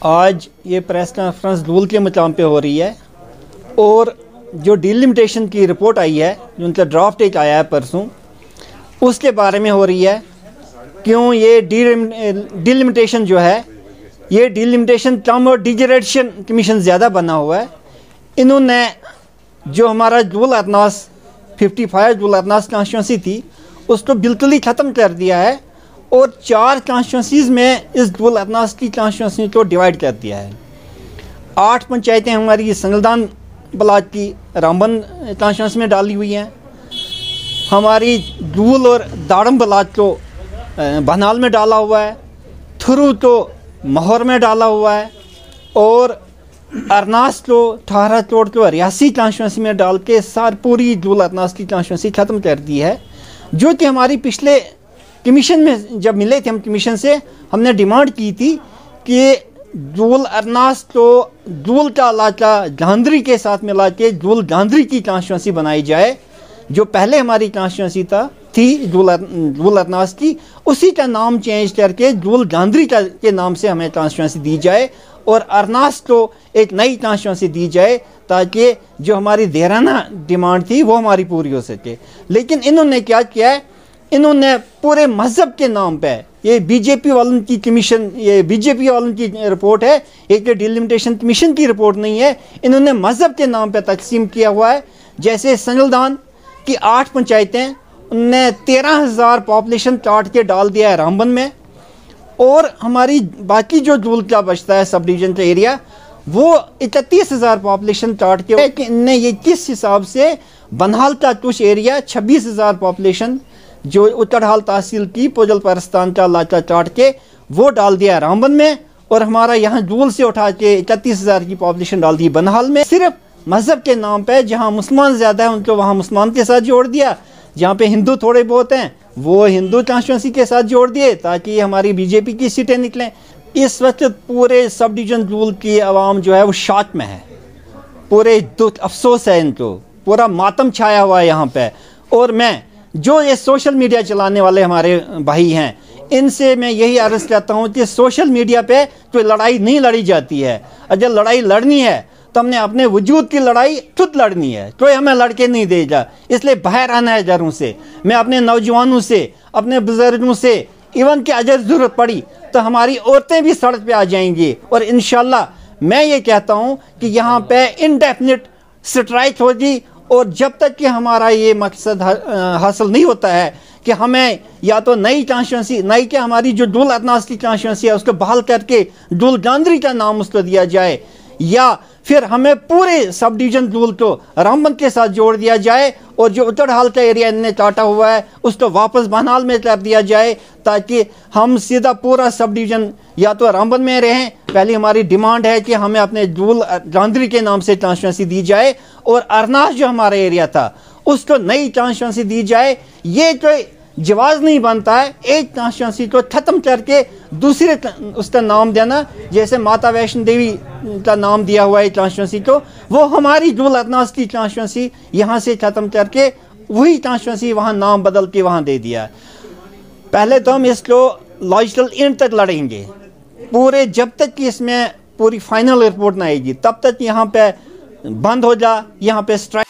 आज ये press conference धूल के मकाम पे हो रही है और जो डिलिमिटेशन की रिपोर्ट आई है, जो उनका ड्राफ्ट एक आया है परसों, उसके बारे में हो रही है। क्यों ये डिलिमिटेशन जो है, ये डिलिमिटेशन कम और डिजरेशन कमीशन ज़्यादा बना हुआ है। इन्होंने जो हमारा जुल अदनास 55 जुल अदनास कॉन्स्टिट्यूंसी थी उसको बिल्कुल ही ख़त्म कर दिया है और 4 कॉन्स्टिट्यूंसीज़ में इस जुल अदनास की कॉन्स्टिट्यूंसी को डिवाइड कर दिया है। 8 पंचायतें हमारी संगलदान ब्लॉक की रामबन कॉन्स्टिट्यूंसी में डाली हुई हैं। हमारी जूल और दाड़म ब्लॉक को बहनाल में डाला हुआ है, थुरू तो माहौर में डाला हुआ है और अरनास को ठाहरा चोट को रियासी कॉन्स्टिट्यूंसी में डाल के सार पूरी जुल अरनास की कॉन्स्टिट्यूंसी ख़त्म कर दी है। जो कि हमारी पिछले कमीशन में जब मिले थे, हम कमीशन से हमने डिमांड की थी कि जुल अरनास को जुल का इलाका गांधरी के साथ मिला के जुल गांधरी की कॉन्स्टिट्यूंसी बनाई जाए। जो पहले हमारी कॉन्स्टिट्यूंसी थी जुल अरनास की, उसी का नाम चेंज करके जुल गांधरी के नाम से हमें कॉन्स्टिट्यूंसी दी जाए और अरनास को एक नई कॉन्स्टिट्यूंसी दी जाए ताकि जो हमारी देराना डिमांड थी वो हमारी पूरी हो सके। लेकिन इन्होंने क्या किया है, इन्होंने पूरे मज़हब के नाम पे, ये बीजेपी वालों की कमीशन, ये बीजेपी वालों की रिपोर्ट है, एक डिलिमिटेशन कमीशन की रिपोर्ट नहीं है। इन्होंने मज़हब के नाम पे तकसीम किया हुआ है। जैसे संगलदान की 8 पंचायतें, उनने 13,000 पॉपुलेशन काट के डाल दिया है रामबन में और हमारी बाकी जो जूल का बचता है सब डिवीज़न का एरिया, वो 31,000 पॉपुलेशन काट के कि इनने ये किस हिसाब से बनहाल का कुछ एरिया 26,000 पॉपुलेशन जो उत्तरहाल तहसील की पोजल परस्तान का इलाका काट के वो डाल दिया रामबन में और हमारा यहाँ जूल से उठा के 31,000 की पॉपुलेशन डाल दी बनहाल में। सिर्फ मज़हब के नाम पे जहाँ मुसलमान ज़्यादा हैं उनको वहाँ मुसलमान के साथ जोड़ दिया, जहाँ पे हिंदू थोड़े बहुत हैं वो हिंदू कॉन्स्टिट्यूंसी के साथ जोड़ दिए ताकि हमारी बीजेपी की सीटें निकलें। इस वक्त पूरे सब डिवीज़न जूल की आवाम जो है वो शॉक में है, पूरे दुख अफसोस है, इनको पूरा मातम छाया हुआ है यहाँ पे। और मैं जो ये सोशल मीडिया चलाने वाले हमारे भाई हैं, इनसे मैं यही अर्ज़ करता हूँ कि सोशल मीडिया पे कोई लड़ाई नहीं लड़ी जाती है। अगर लड़ाई लड़नी है तो हमने अपने वजूद की लड़ाई खुद लड़नी है, कोई हमें लड़के नहीं देगा। इसलिए बाहर आना है घरों से। मैं अपने नौजवानों से, अपने बुजुर्गों से, इवन कि अगर ज़रूरत पड़ी तो हमारी औरतें भी सड़क पे आ जाएंगी और इंशाल्लाह मैं ये कहता हूँ कि यहाँ पे इनडेफिनिट स्ट्राइक होगी। और जब तक कि हमारा ये मकसद हासिल नहीं होता है कि हमें या तो नई कॉन्स्टिट्यूंसी, नई क्या हमारी जो जुल अदनास की कॉन्स्टिट्यूंसी है उसको बहाल करके जुल गांधरी का नाम उसको दिया जाए, या फिर हमें पूरे सब डिवीज़न जूल को रामबन के साथ जोड़ दिया जाए और जो उत्तरहाल का एरिया इनने काटा हुआ है उसको वापस बनहाल में कर दिया जाए ताकि हम सीधा पूरा सब डिवीज़न या तो रामबन में रहें। पहली हमारी डिमांड है कि हमें अपने जूल गांधरी के नाम से कॉन्स्टिट्यूंसी दी जाए और अरनास जो हमारा एरिया था उसको नई कॉन्स्टिट्यूंसी दी जाए। ये कोई जवाज़ नहीं बनता है एक कॉन्स्टिट्यूंसी को ख़त्म करके दूसरे उसका नाम देना, जैसे माता वैष्णो देवी का नाम दिया हुआ है कॉन्स्टिट्यूंसी को, वो हमारी जुल अदनास की कॉन्स्टिट्यूंसी यहाँ से ख़त्म करके वही कॉन्स्टिट्यूंसी वहाँ नाम बदल के वहाँ दे दिया। पहले तो हम इसको लॉजिकल एंड तक लड़ेंगे पूरे, जब तक कि इसमें पूरी फाइनल रिपोर्ट ना आएगी तब तक यहाँ पे बंद हो जा, यहाँ पे स्ट्राइक